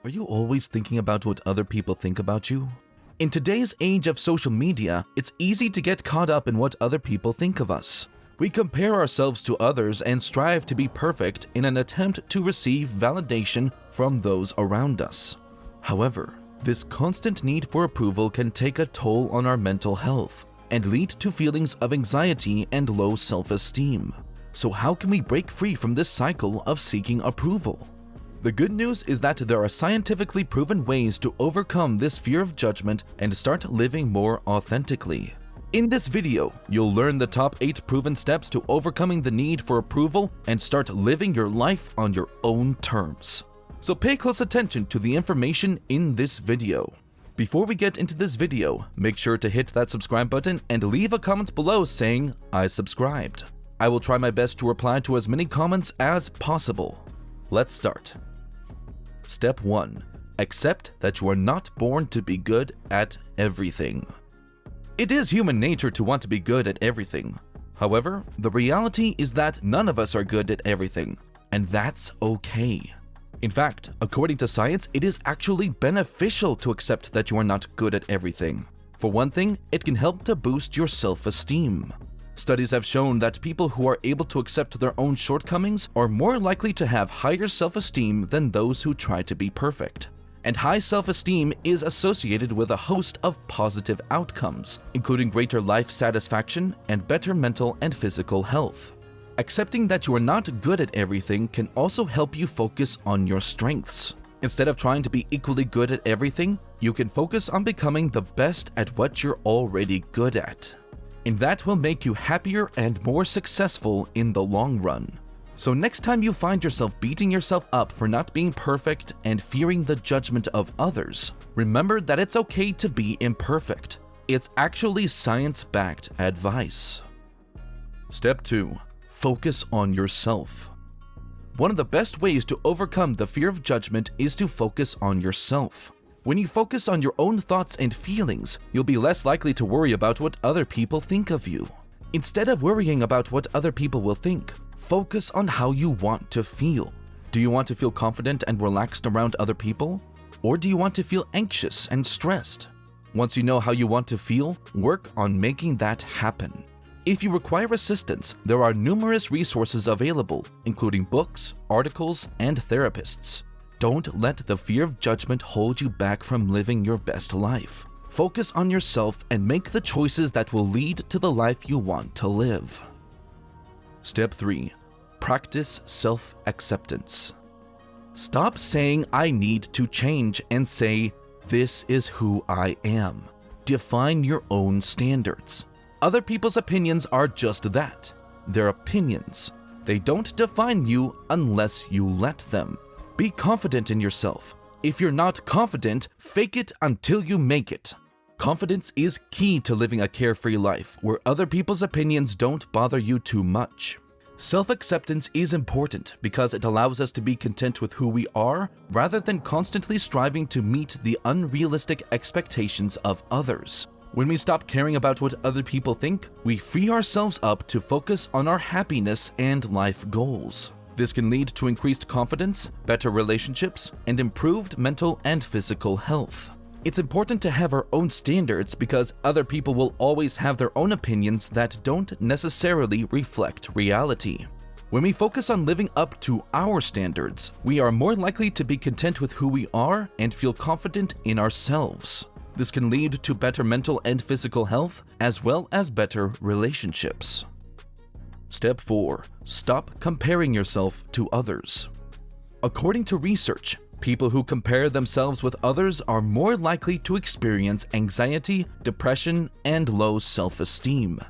Are you always thinking about what other people think about you? In today's age of social media, it's easy to get caught up in what other people think of us. We compare ourselves to others and strive to be perfect in an attempt to receive validation from those around us. However, this constant need for approval can take a toll on our mental health and lead to feelings of anxiety and low self-esteem. So how can we break free from this cycle of seeking approval? The good news is that there are scientifically proven ways to overcome this fear of judgment and start living more authentically. In this video, you'll learn the top 8 proven steps to overcoming the need for approval and start living your life on your own terms. So pay close attention to the information in this video. Before we get into this video, make sure to hit that subscribe button and leave a comment below saying, "I subscribed." I will try my best to reply to as many comments as possible. Let's start. Step 1. Accept that you are not born to be good at everything. It is human nature to want to be good at everything. However, the reality is that none of us are good at everything, and that's okay. In fact, according to science, it is actually beneficial to accept that you are not good at everything. For one thing, it can help to boost your self-esteem. Studies have shown that people who are able to accept their own shortcomings are more likely to have higher self-esteem than those who try to be perfect. And high self-esteem is associated with a host of positive outcomes, including greater life satisfaction and better mental and physical health. Accepting that you are not good at everything can also help you focus on your strengths. Instead of trying to be equally good at everything, you can focus on becoming the best at what you're already good at. And that will make you happier and more successful in the long run. So next time you find yourself beating yourself up for not being perfect and fearing the judgment of others, remember that it's okay to be imperfect. It's actually science-backed advice. Step 2. Focus on yourself. One of the best ways to overcome the fear of judgment is to focus on yourself. When you focus on your own thoughts and feelings, you'll be less likely to worry about what other people think of you. Instead of worrying about what other people will think, focus on how you want to feel. Do you want to feel confident and relaxed around other people? Or do you want to feel anxious and stressed? Once you know how you want to feel, work on making that happen. If you require assistance, there are numerous resources available, including books, articles, and therapists. Don't let the fear of judgment hold you back from living your best life. Focus on yourself and make the choices that will lead to the life you want to live. Step 3. Practice self-acceptance. Stop saying "I need to change" and say, "This is who I am." Define your own standards. Other people's opinions are just that. They're opinions. They don't define you unless you let them. Be confident in yourself. If you're not confident, fake it until you make it. Confidence is key to living a carefree life where other people's opinions don't bother you too much. Self-acceptance is important because it allows us to be content with who we are rather than constantly striving to meet the unrealistic expectations of others. When we stop caring about what other people think, we free ourselves up to focus on our happiness and life goals. This can lead to increased confidence, better relationships, and improved mental and physical health. It's important to have our own standards because other people will always have their own opinions that don't necessarily reflect reality. When we focus on living up to our standards, we are more likely to be content with who we are and feel confident in ourselves. This can lead to better mental and physical health, as well as better relationships. Step 4. Stop comparing yourself to others. According to research, people who compare themselves with others are more likely to experience anxiety, depression, and low self-esteem.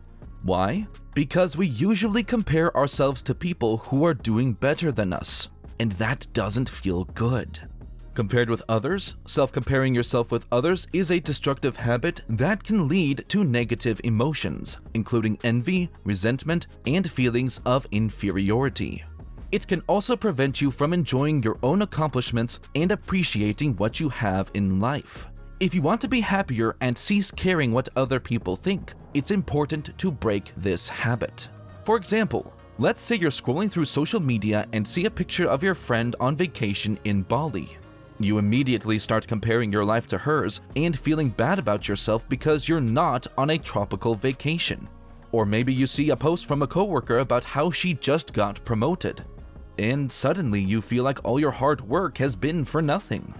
Why? Because we usually compare ourselves to people who are doing better than us, and that doesn't feel good. Compared with others, self-comparing yourself with others is a destructive habit that can lead to negative emotions, including envy, resentment, and feelings of inferiority. It can also prevent you from enjoying your own accomplishments and appreciating what you have in life. If you want to be happier and cease caring what other people think, it's important to break this habit. For example, let's say you're scrolling through social media and see a picture of your friend on vacation in Bali. You immediately start comparing your life to hers and feeling bad about yourself because you're not on a tropical vacation. Or maybe you see a post from a coworker about how she just got promoted, and suddenly you feel like all your hard work has been for nothing.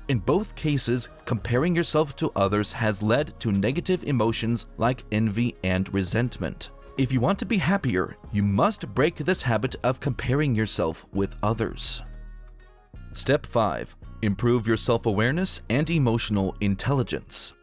In both cases, comparing yourself to others has led to negative emotions like envy and resentment. If you want to be happier, you must break this habit of comparing yourself with others. Step 5. Improve your self-awareness and emotional intelligence.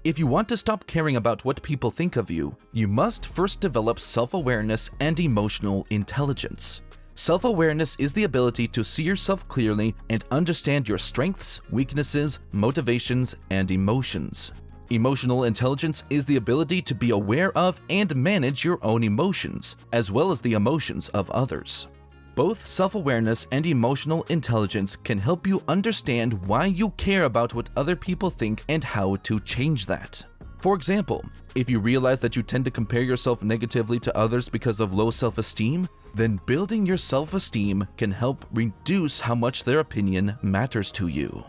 If you want to stop caring about what people think of you, you must first develop self-awareness and emotional intelligence. Self-awareness is the ability to see yourself clearly and understand your strengths, weaknesses, motivations, and emotions. Emotional intelligence is the ability to be aware of and manage your own emotions, as well as the emotions of others. Both self-awareness and emotional intelligence can help you understand why you care about what other people think and how to change that. For example, if you realize that you tend to compare yourself negatively to others because of low self-esteem, then building your self-esteem can help reduce how much their opinion matters to you.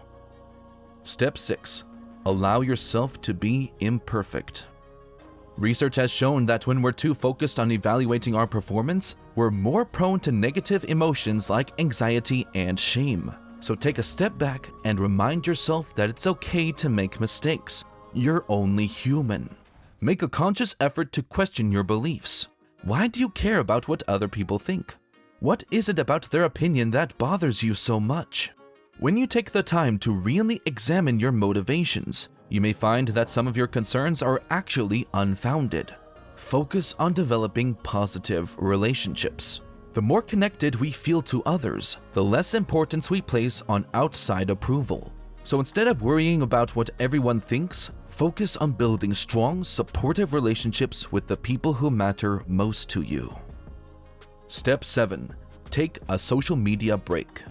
Step 6. Allow yourself to be imperfect. Research has shown that when we're too focused on evaluating our performance, we're more prone to negative emotions like anxiety and shame. So take a step back and remind yourself that it's okay to make mistakes. You're only human. Make a conscious effort to question your beliefs. Why do you care about what other people think? What is it about their opinion that bothers you so much? When you take the time to really examine your motivations, you may find that some of your concerns are actually unfounded. Focus on developing positive relationships. The more connected we feel to others, the less importance we place on outside approval. So instead of worrying about what everyone thinks, focus on building strong, supportive relationships with the people who matter most to you. Step 7. Take a social media break.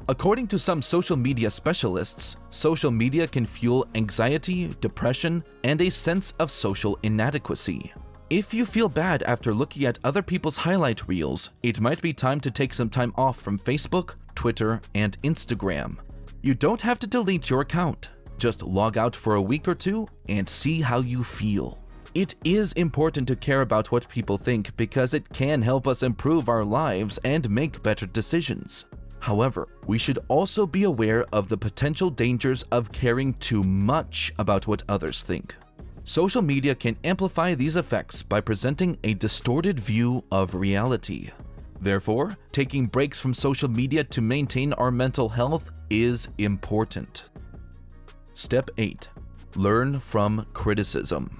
According to some social media specialists, social media can fuel anxiety, depression, and a sense of social inadequacy. If you feel bad after looking at other people's highlight reels, it might be time to take some time off from Facebook, Twitter, and Instagram. You don't have to delete your account. Just log out for a week or two and see how you feel. It is important to care about what people think because it can help us improve our lives and make better decisions. However, we should also be aware of the potential dangers of caring too much about what others think. Social media can amplify these effects by presenting a distorted view of reality. Therefore, taking breaks from social media to maintain our mental health is important. Step 8. Learn from criticism.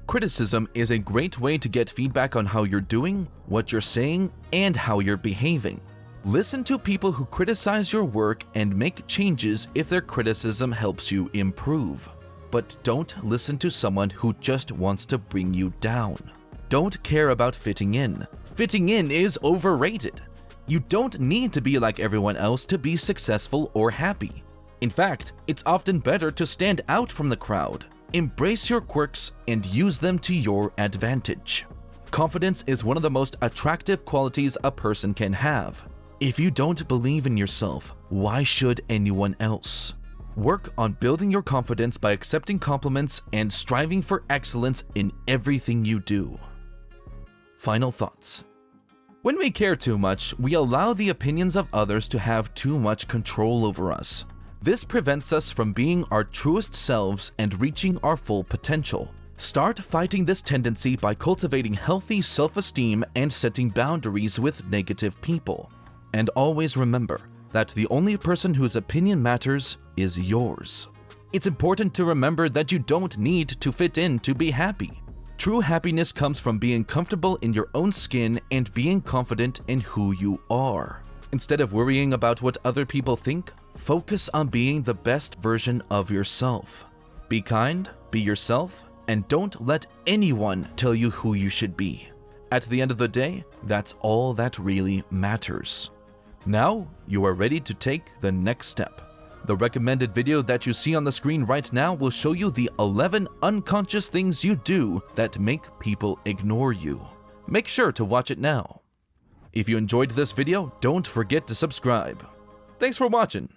Criticism is a great way to get feedback on how you're doing, what you're saying, and how you're behaving. Listen to people who criticize your work and make changes if their criticism helps you improve. But don't listen to someone who just wants to bring you down. Don't care about fitting in. Fitting in is overrated. You don't need to be like everyone else to be successful or happy. In fact, it's often better to stand out from the crowd. Embrace your quirks and use them to your advantage. Confidence is one of the most attractive qualities a person can have. If you don't believe in yourself, why should anyone else? Work on building your confidence by accepting compliments and striving for excellence in everything you do. Final thoughts. When we care too much, we allow the opinions of others to have too much control over us. This prevents us from being our truest selves and reaching our full potential. Start fighting this tendency by cultivating healthy self-esteem and setting boundaries with negative people. And always remember that the only person whose opinion matters is yours. It's important to remember that you don't need to fit in to be happy. True happiness comes from being comfortable in your own skin and being confident in who you are. Instead of worrying about what other people think, focus on being the best version of yourself. Be kind, be yourself, and don't let anyone tell you who you should be. At the end of the day, that's all that really matters. Now, you are ready to take the next step. The recommended video that you see on the screen right now will show you the 11 unconscious things you do that make people ignore you. Make sure to watch it now. If you enjoyed this video, don't forget to subscribe. Thanks for watching.